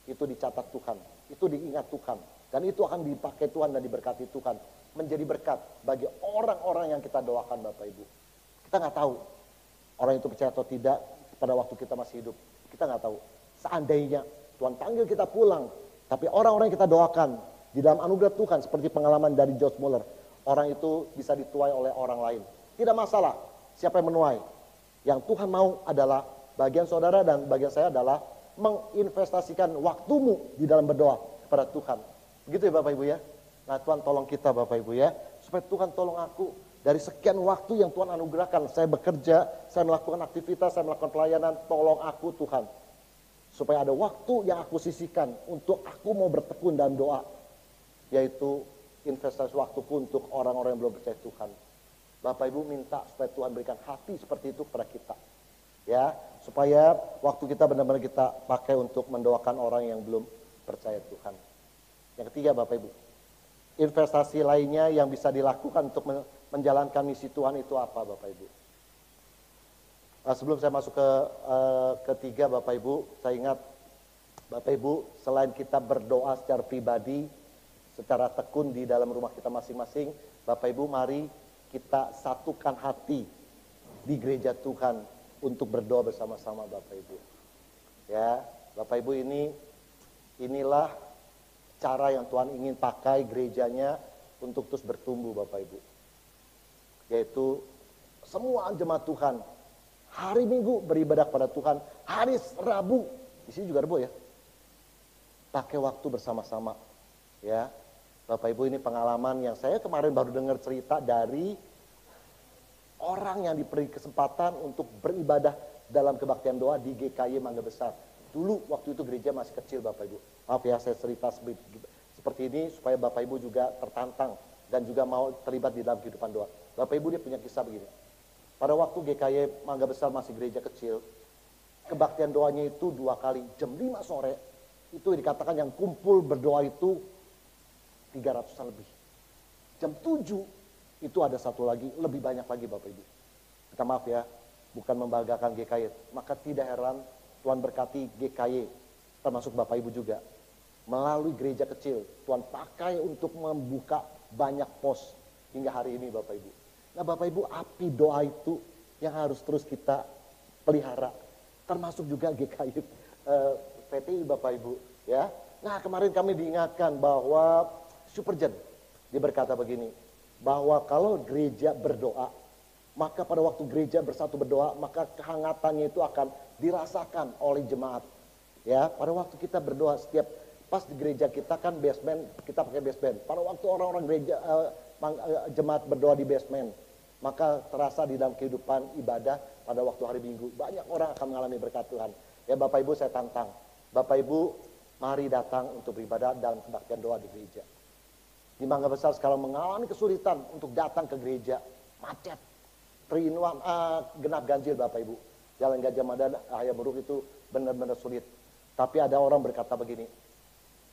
Itu dicatat Tuhan, itu diingat Tuhan. Dan itu akan dipakai Tuhan dan diberkati Tuhan. Menjadi berkat bagi orang-orang yang kita doakan Bapak Ibu. Kita nggak tahu orang itu percaya atau tidak pada waktu kita masih hidup. Kita nggak tahu. Seandainya Tuhan panggil kita pulang, tapi orang-orang yang kita doakan di dalam anugerah Tuhan seperti pengalaman dari George Muller, orang itu bisa dituai oleh orang lain. Tidak masalah siapa yang menuai. Yang Tuhan mau adalah bagian saudara dan bagian saya adalah menginvestasikan waktumu di dalam berdoa kepada Tuhan. Begitu ya Bapak Ibu ya. Nah Tuhan tolong kita Bapak Ibu ya. Supaya Tuhan tolong aku. Dari sekian waktu yang Tuhan anugerahkan. Saya bekerja, saya melakukan aktivitas, saya melakukan pelayanan. Tolong aku Tuhan. Supaya ada waktu yang aku sisihkan untuk aku mau bertekun dalam doa. Yaitu investasi waktuku untuk orang-orang yang belum percaya Tuhan. Bapak Ibu minta supaya Tuhan berikan hati seperti itu kepada kita. Ya, supaya waktu kita benar-benar kita pakai untuk mendoakan orang yang belum percaya Tuhan. Yang ketiga Bapak Ibu, investasi lainnya yang bisa dilakukan untuk menjalankan misi Tuhan itu apa Bapak Ibu? Sebelum saya masuk ke ketiga Bapak Ibu, saya ingat Bapak Ibu, selain kita berdoa secara pribadi, secara tekun di dalam rumah kita masing-masing, Bapak Ibu mari kita satukan hati di gereja Tuhan untuk berdoa bersama-sama Bapak Ibu. Ya, Bapak Ibu, inilah cara yang Tuhan ingin pakai gerejanya untuk terus bertumbuh Bapak Ibu. Yaitu semua jemaat Tuhan hari Minggu beribadah kepada Tuhan, hari Rabu, di sini juga Rabu ya, pakai waktu bersama-sama. Ya, Bapak Ibu, ini pengalaman yang saya kemarin baru dengar cerita dari orang yang diberi kesempatan untuk beribadah dalam kebaktian doa di GKY Mangga Besar. Dulu waktu itu gereja masih kecil Bapak Ibu. Maaf ya saya cerita seperti ini supaya Bapak Ibu juga tertantang dan juga mau terlibat di dalam kehidupan doa. Bapak Ibu, dia punya kisah begini. Pada waktu GKY Mangga Besar masih gereja kecil, kebaktian doanya itu 2 kali, jam 5 sore, itu dikatakan yang kumpul berdoa itu 300-an lebih. Jam 7 itu ada satu lagi, lebih banyak lagi Bapak Ibu. Kita maaf ya, bukan membanggakan GKY, maka tidak heran Tuhan berkati GKY, termasuk Bapak Ibu juga. Melalui gereja kecil, Tuhan pakai untuk membuka banyak pos hingga hari ini Bapak Ibu. Nah Bapak Ibu, api doa itu yang harus terus kita pelihara. Termasuk juga GKY VTI Bapak Ibu. Ya. Nah kemarin kami diingatkan bahwa Superjen, dia berkata begini, bahwa kalau gereja berdoa, maka pada waktu gereja bersatu berdoa, maka kehangatannya itu akan dirasakan oleh jemaat. Ya, pada waktu kita berdoa setiap pas di gereja kita kan basement, kita pakai basement. Pada waktu orang-orang gereja jemaat berdoa di basement, maka terasa di dalam kehidupan ibadah pada waktu hari Minggu banyak orang akan mengalami berkat Tuhan. Ya Bapak Ibu, saya tantang, Bapak Ibu mari datang untuk beribadah dalam kebaktian doa di gereja. Di Mangga Besar sekarang mengalami kesulitan untuk datang ke gereja, macet, 3-in-1, genap ganjil Bapak Ibu. Jalan Gajah Mada, Hayamuruk itu benar-benar sulit. Tapi ada orang berkata begini,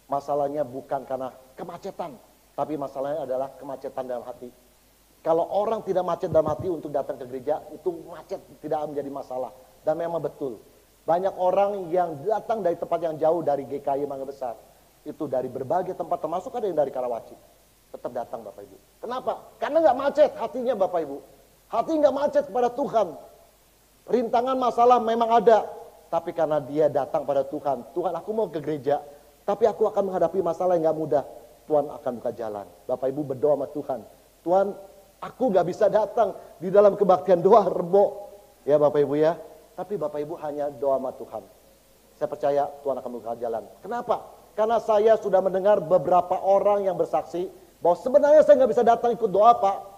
masalahnya bukan karena kemacetan, tapi masalahnya adalah kemacetan dalam hati. Kalau orang tidak macet dalam hati untuk datang ke gereja, itu macet tidak menjadi masalah. Dan memang betul, banyak orang yang datang dari tempat yang jauh dari GKY Mangga Besar, itu dari berbagai tempat, termasuk ada yang dari Karawaci, tetap datang Bapak Ibu. Kenapa? Karena nggak macet hatinya Bapak Ibu. Hati nggak macet kepada Tuhan. Rintangan masalah memang ada, tapi karena dia datang pada Tuhan, Tuhan aku mau ke gereja, tapi aku akan menghadapi masalah yang nggak mudah. Tuhan akan buka jalan. Bapak Ibu berdoa sama Tuhan, Tuhan aku nggak bisa datang di dalam kebaktian doa Rebo, ya Bapak Ibu ya. Tapi Bapak Ibu hanya doa sama Tuhan. Saya percaya Tuhan akan buka jalan. Kenapa? Karena saya sudah mendengar beberapa orang yang bersaksi bahwa sebenarnya saya nggak bisa datang ikut doa Pak.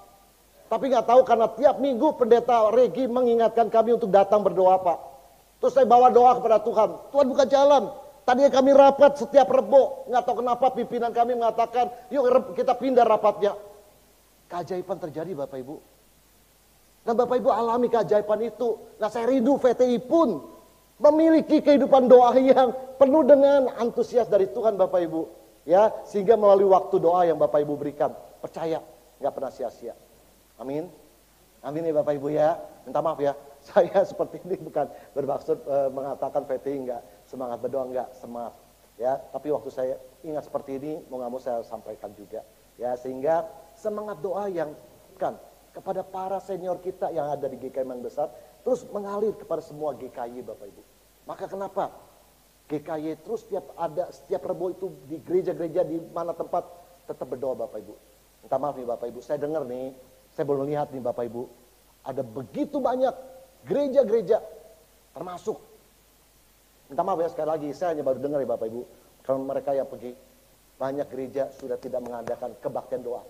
Tapi nggak tahu karena tiap minggu pendeta Regi mengingatkan kami untuk datang berdoa Pak. Terus saya bawa doa kepada Tuhan. Tuhan buka jalan. Tadinya kami rapat setiap Rebo. Nggak tahu kenapa pimpinan kami mengatakan yuk kita pindah rapatnya. Keajaiban terjadi Bapak Ibu. Dan Bapak Ibu alami keajaiban itu. Nah saya rindu VTI pun memiliki kehidupan doa yang penuh dengan antusias dari Tuhan Bapak Ibu. Ya, sehingga melalui waktu doa yang Bapak Ibu berikan, percaya nggak pernah sia-sia. Amin. Amin ya Bapak Ibu ya. Minta maaf ya, saya seperti ini bukan bermaksud mengatakan VTI nggak semangat berdoa, nggak semangat. Ya, tapi waktu saya ingat seperti ini, mau nggak mau saya sampaikan juga. Ya, sehingga semangat doa yang kan kepada para senior kita yang ada di GKY Mangga Besar terus mengalir kepada semua GKY Bapak Ibu. Maka kenapa GKY terus setiap Rebo itu di gereja-gereja di mana tempat tetap berdoa Bapak Ibu. Minta maaf nih Bapak Ibu, saya dengar nih, saya belum lihat nih Bapak Ibu, ada begitu banyak gereja-gereja termasuk. Minta maaf ya sekali lagi, saya hanya baru dengar ya Bapak Ibu, kalau mereka yang pergi banyak gereja sudah tidak mengadakan kebaktian doa.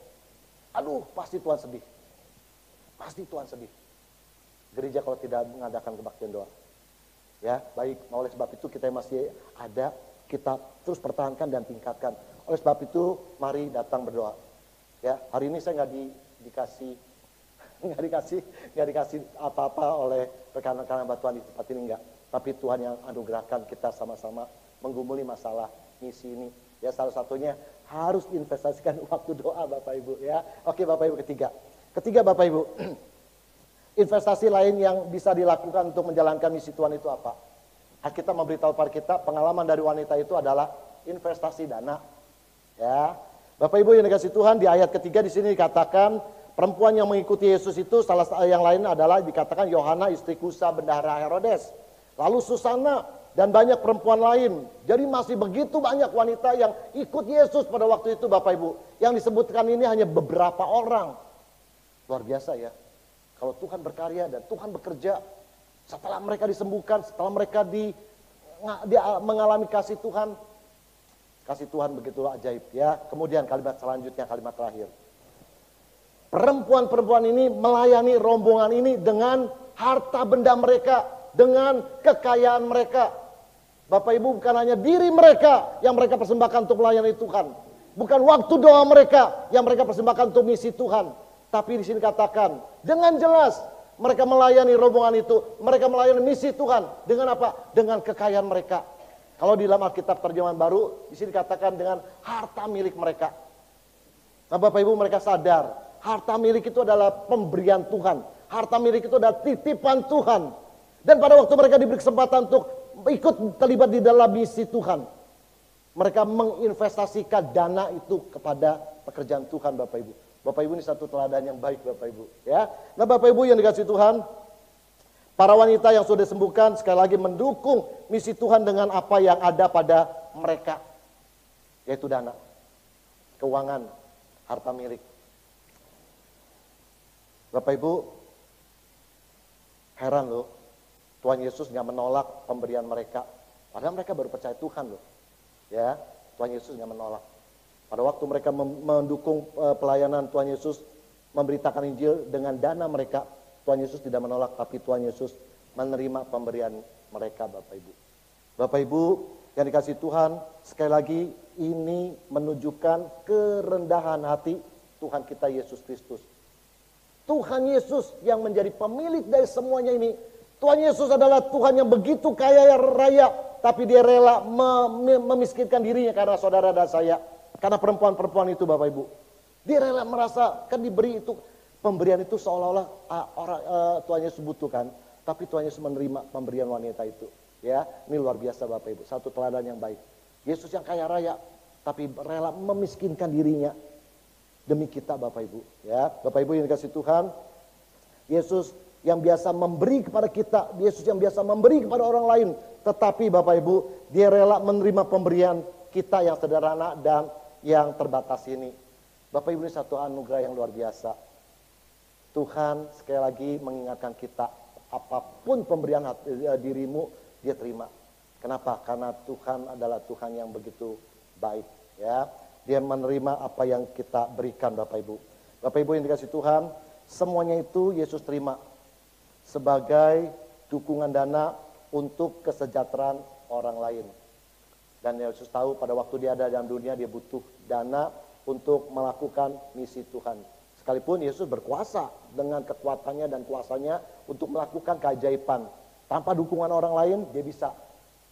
Aduh, pasti Tuhan sedih. Pasti Tuhan sedih. Gereja kalau tidak mengadakan kebaktian doa. Ya, baik. Oleh sebab itu kita masih ada, kita terus pertahankan dan tingkatkan. Oleh sebab itu, mari datang berdoa. Ya, hari ini saya nggak dikasih apa-apa oleh rekan-rekan hamba Tuhan di tempat ini enggak. Tapi Tuhan yang anugerahkan kita sama-sama menggumuli masalah misi ini. Ya, salah satunya harus investasikan waktu doa Bapak Ibu ya. Oke Bapak Ibu, ketiga Bapak Ibu. Investasi lain yang bisa dilakukan untuk menjalankan misi Tuhan itu apa? Alkitab memberitahu pada kita pengalaman dari wanita itu adalah investasi dana. Ya, Bapak Ibu yang dikasih Tuhan, di ayat ketiga di sini dikatakan perempuan yang mengikuti Yesus itu salah yang lain adalah dikatakan Yohana istri Kusa bendahara Herodes. Lalu Susana dan banyak perempuan lain. Jadi masih begitu banyak wanita yang ikut Yesus pada waktu itu Bapak Ibu. Yang disebutkan ini hanya beberapa orang. Luar biasa ya. Kalau Tuhan berkarya dan Tuhan bekerja, setelah mereka disembuhkan, setelah mereka mengalami kasih Tuhan begitulah ajaib ya. Kemudian kalimat selanjutnya, kalimat terakhir. Perempuan-perempuan ini melayani rombongan ini dengan harta benda mereka, dengan kekayaan mereka. Bapak Ibu, bukan hanya diri mereka yang mereka persembahkan untuk melayani Tuhan. Bukan waktu doa mereka yang mereka persembahkan untuk misi Tuhan. Tapi di sini katakan dengan jelas mereka melayani rombongan itu, mereka melayani misi Tuhan dengan apa? Dengan kekayaan mereka. Kalau di dalam Alkitab terjemahan baru, di sini katakan dengan harta milik mereka. Nah, Bapak Ibu, mereka sadar harta milik itu adalah pemberian Tuhan. Harta milik itu adalah titipan Tuhan. Dan pada waktu mereka diberi kesempatan untuk ikut terlibat di dalam misi Tuhan, mereka menginvestasikan dana itu kepada pekerjaan Tuhan, Bapak Ibu. Bapak Ibu, ini satu teladan yang baik Bapak Ibu ya. Nah Bapak Ibu yang dikasih Tuhan, para wanita yang sudah disembuhkan sekali lagi mendukung misi Tuhan dengan apa yang ada pada mereka, yaitu dana, keuangan, harta milik. Bapak Ibu, heran loh, Tuhan Yesus gak menolak pemberian mereka, padahal mereka baru percaya Tuhan loh ya. Tuhan Yesus gak menolak. Pada waktu mereka mendukung pelayanan Tuhan Yesus, memberitakan Injil dengan dana mereka, Tuhan Yesus tidak menolak, tapi Tuhan Yesus menerima pemberian mereka Bapak Ibu. Bapak Ibu yang dikasih Tuhan, sekali lagi ini menunjukkan kerendahan hati Tuhan kita Yesus Kristus. Tuhan Yesus yang menjadi pemilik dari semuanya ini. Tuhan Yesus adalah Tuhan yang begitu kaya raya, tapi dia rela memiskinkan dirinya karena saudara dan saya. Karena perempuan-perempuan itu Bapak Ibu, dia rela merasakan diberi itu pemberian itu seolah-olah Tuhan Yesus butuhkan, tapi Tuhan Yesus menerima pemberian wanita itu. Ya, ini luar biasa Bapak Ibu, satu teladan yang baik. Yesus yang kaya raya, tapi rela memiskinkan dirinya demi kita Bapak Ibu. Ya, Bapak Ibu yang dikasih Tuhan, Yesus yang biasa memberi kepada kita, Yesus yang biasa memberi kepada orang lain, tetapi Bapak Ibu, dia rela menerima pemberian kita yang sederhana dan yang terbatas ini. Bapak Ibu, ini satu anugerah yang luar biasa. Tuhan sekali lagi mengingatkan kita, apapun pemberian dirimu, dia terima. Kenapa? Karena Tuhan adalah Tuhan yang begitu baik. Ya, dia menerima apa yang kita berikan Bapak Ibu. Bapak Ibu yang dikasih Tuhan, semuanya itu Yesus terima sebagai dukungan dana untuk kesejahteraan orang lain. Dan Yesus tahu pada waktu dia ada dalam dunia, dia butuh dana untuk melakukan misi Tuhan. Sekalipun Yesus berkuasa dengan kekuatannya dan kuasanya untuk melakukan keajaiban. Tanpa dukungan orang lain, dia bisa.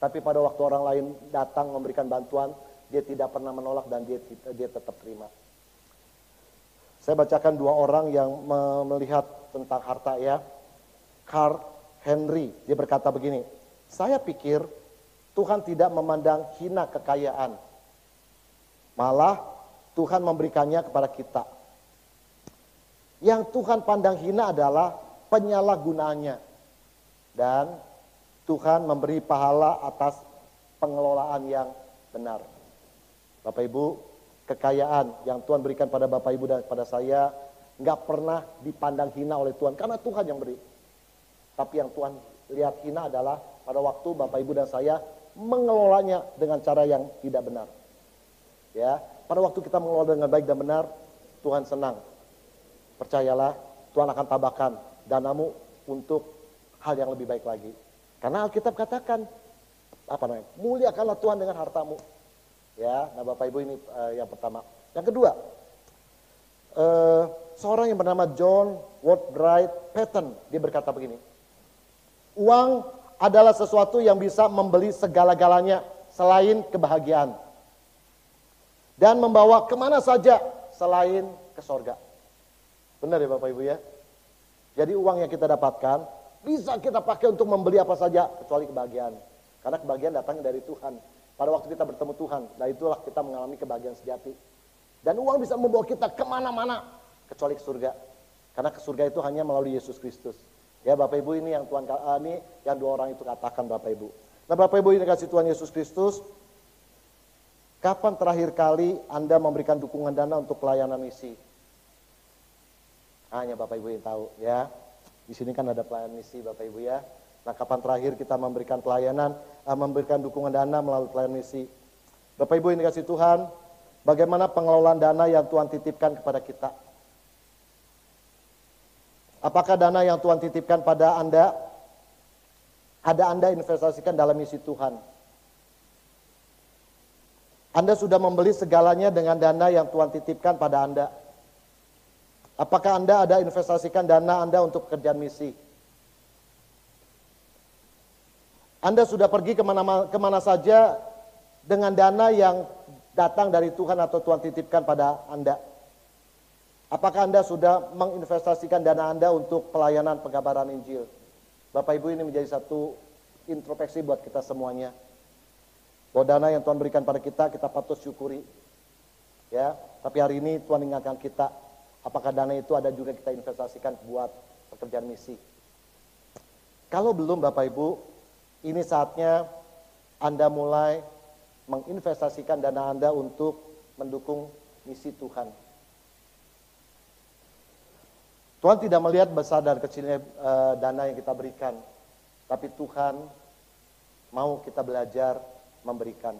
Tapi pada waktu orang lain datang memberikan bantuan, dia tidak pernah menolak dan dia tetap terima. Saya bacakan dua orang yang melihat tentang harta ya. Carl Henry, dia berkata begini, saya pikir Tuhan tidak memandang hina kekayaan. Malah Tuhan memberikannya kepada kita. Yang Tuhan pandang hina adalah penyalahgunaannya. Dan Tuhan memberi pahala atas pengelolaan yang benar. Bapak Ibu, kekayaan yang Tuhan berikan pada Bapak Ibu dan pada saya nggak pernah dipandang hina oleh Tuhan karena Tuhan yang beri. Tapi yang Tuhan lihat hina adalah pada waktu Bapak Ibu dan saya mengelolanya dengan cara yang tidak benar. Ya, pada waktu kita mengelola dengan baik dan benar, Tuhan senang. Percayalah, Tuhan akan tambahkan danamu untuk hal yang lebih baik lagi. Karena Alkitab katakan, muliakanlah Tuhan dengan hartamu. Ya, nah Bapak Ibu ini yang pertama. Yang kedua, seorang yang bernama John Woodbright Patton, dia berkata begini, uang adalah sesuatu yang bisa membeli segala-galanya selain kebahagiaan. Dan membawa kemana saja selain ke sorga. Benar ya Bapak Ibu ya? Jadi uang yang kita dapatkan bisa kita pakai untuk membeli apa saja kecuali kebahagiaan. Karena kebahagiaan datangnya dari Tuhan. Pada waktu kita bertemu Tuhan, dan itulah kita mengalami kebahagiaan sejati. Dan uang bisa membawa kita kemana-mana kecuali ke surga. Karena ke surga itu hanya melalui Yesus Kristus. Ya Bapak Ibu, ini yang Tuhan ini yang dua orang itu katakan Bapak Ibu. Nah Bapak Ibu, ini kasih Tuhan Yesus Kristus. Kapan terakhir kali Anda memberikan dukungan dana untuk pelayanan misi? Hanya Bapak Ibu yang tahu ya. Di sini kan ada pelayanan misi Bapak Ibu ya. Nah kapan terakhir kita memberikan pelayanan, memberikan dukungan dana melalui pelayanan misi? Bapak Ibu yang dikasih Tuhan, bagaimana pengelolaan dana yang Tuhan titipkan kepada kita? Apakah dana yang Tuhan titipkan pada Anda, ada Anda investasikan dalam misi Tuhan? Anda sudah membeli segalanya dengan dana yang Tuhan titipkan pada Anda. Apakah Anda ada investasikan dana Anda untuk pekerjaan misi? Anda sudah pergi kemana saja dengan dana yang datang dari Tuhan atau Tuhan titipkan pada Anda? Apakah Anda sudah menginvestasikan dana Anda untuk pelayanan pengabaran Injil? Bapak Ibu, ini menjadi satu introspeksi buat kita semuanya. Bahwa dana yang Tuhan berikan pada kita patut syukuri. Ya, tapi hari ini Tuhan ingatkan kita, apakah dana itu ada juga kita investasikan buat pekerjaan misi? Kalau belum Bapak Ibu, ini saatnya Anda mulai menginvestasikan dana Anda untuk mendukung misi Tuhan. Tuhan tidak melihat besar dan kecilnya dana yang kita berikan, tapi Tuhan mau kita belajar memberikan.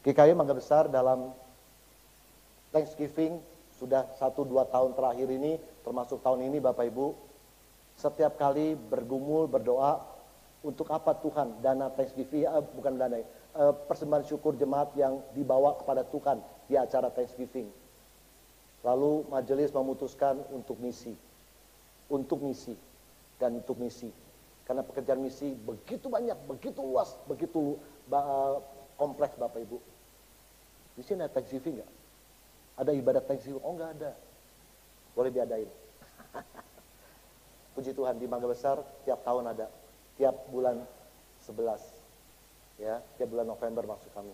GKI Mangga Besar dalam Thanksgiving sudah 1-2 tahun terakhir ini, termasuk tahun ini Bapak Ibu, setiap kali bergumul, berdoa, untuk apa Tuhan dana Thanksgiving, bukan dana, persembahan syukur jemaat yang dibawa kepada Tuhan di acara Thanksgiving. Lalu majelis memutuskan untuk misi, dan untuk misi. Karena pekerjaan misi begitu banyak, begitu luas, begitu kompleks Bapak Ibu. Di sini ada Thanksgiving nggak? Ada ibadat Thanksgiving? Oh nggak ada. Boleh diadain. Puji Tuhan, di Mangga Besar tiap tahun ada, tiap bulan 11, ya, tiap bulan November maksud kami.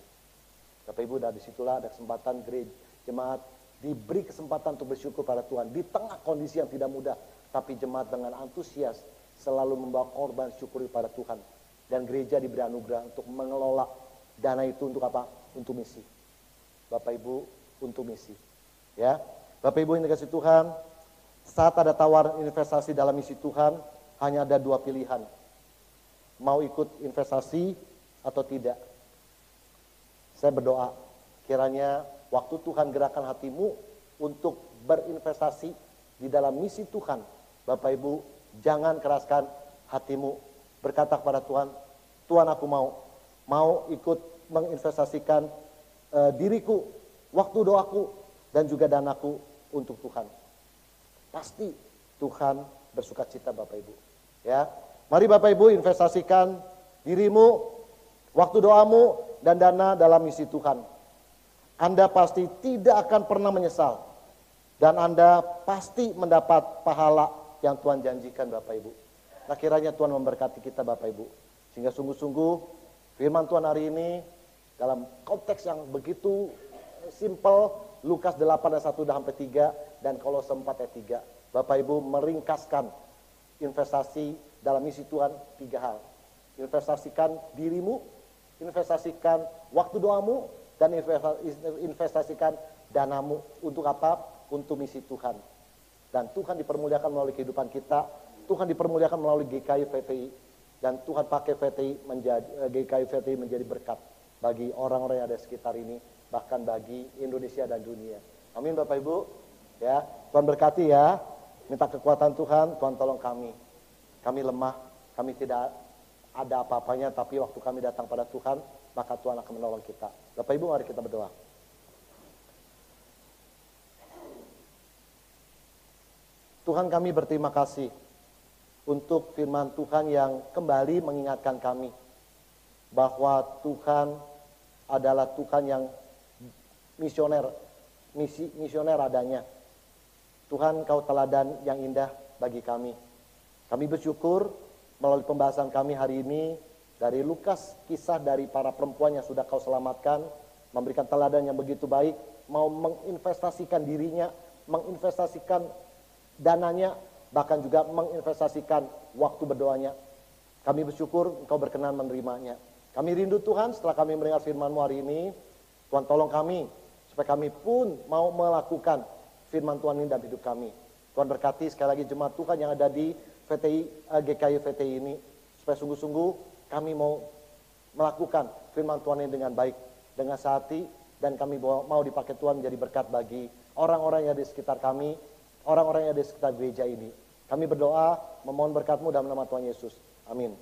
Bapak Ibu, dari situlah ada kesempatan gereja jemaat diberi kesempatan untuk bersyukur pada Tuhan di tengah kondisi yang tidak mudah, tapi jemaat dengan antusias selalu membawa korban syukur pada Tuhan, dan gereja diberi anugerah untuk mengelola dana itu untuk apa? Untuk misi. Bapak Ibu, untuk misi. Ya, Bapak Ibu yang dikasih Tuhan, saat ada tawaran investasi dalam misi Tuhan, hanya ada 2 pilihan. Mau ikut investasi atau tidak. Saya berdoa, kiranya waktu Tuhan gerakan hatimu untuk berinvestasi di dalam misi Tuhan, Bapak Ibu, jangan keraskan hatimu. Berkata kepada Tuhan, Tuhan aku mau ikut menginvestasikan diriku, waktu doaku, dan juga danaku untuk Tuhan. Pasti Tuhan bersuka cita Bapak Ibu. Ya, mari Bapak Ibu investasikan dirimu, waktu doamu, dan dana dalam misi Tuhan. Anda pasti tidak akan pernah menyesal. Dan Anda pasti mendapat pahala yang Tuhan janjikan Bapak Ibu. Nah kiranya Tuhan memberkati kita Bapak Ibu. Sehingga sungguh-sungguh firman Tuhan hari ini dalam konteks yang begitu simple, Lukas 8 ayat 1-3 dan Kolose 4 ayat 3. Bapak Ibu meringkaskan investasi dalam misi Tuhan 3 hal. Investasikan dirimu, investasikan waktu doamu, dan investasikan danamu untuk apa? Untuk misi Tuhan. Dan Tuhan dipermuliakan melalui kehidupan kita, Tuhan dipermuliakan melalui GKI VTI, dan Tuhan pakai GKI VTI menjadi berkat bagi orang-orang yang ada sekitar ini, bahkan bagi Indonesia dan dunia. Amin Bapak Ibu. Ya, Tuhan berkati ya. Minta kekuatan Tuhan, Tuhan tolong kami. Kami lemah, kami tidak ada apa-apanya, tapi waktu kami datang pada Tuhan, maka Tuhan akan menolong kita. Bapak Ibu, mari kita berdoa. Tuhan, kami berterima kasih untuk firman Tuhan yang kembali mengingatkan kami bahwa Tuhan adalah Tuhan yang misioner adanya. Tuhan, Engkau teladan yang indah bagi kami. Kami bersyukur melalui pembahasan kami hari ini dari Lukas, kisah dari para perempuan yang sudah Kau selamatkan, memberikan teladan yang begitu baik, mau menginvestasikan dirinya, menginvestasikan dananya, bahkan juga menginvestasikan waktu berdoanya. Kami bersyukur Engkau berkenan menerimanya. Kami rindu Tuhan setelah kami mendengar firman-Mu hari ini, Tuhan tolong kami, supaya kami pun mau melakukan firman Tuhan ini dalam hidup kami. Tuhan berkati sekali lagi jemaat Tuhan yang ada di GKI VTI ini, supaya sungguh-sungguh kami mau melakukan firman Tuhan ini dengan baik, dengan sehati, dan kami mau dipakai Tuhan menjadi berkat bagi orang-orang yang ada di sekitar kami, orang-orang yang ada di sekitar gereja ini. Kami berdoa, memohon berkat-Mu dalam nama Tuhan Yesus. Amin.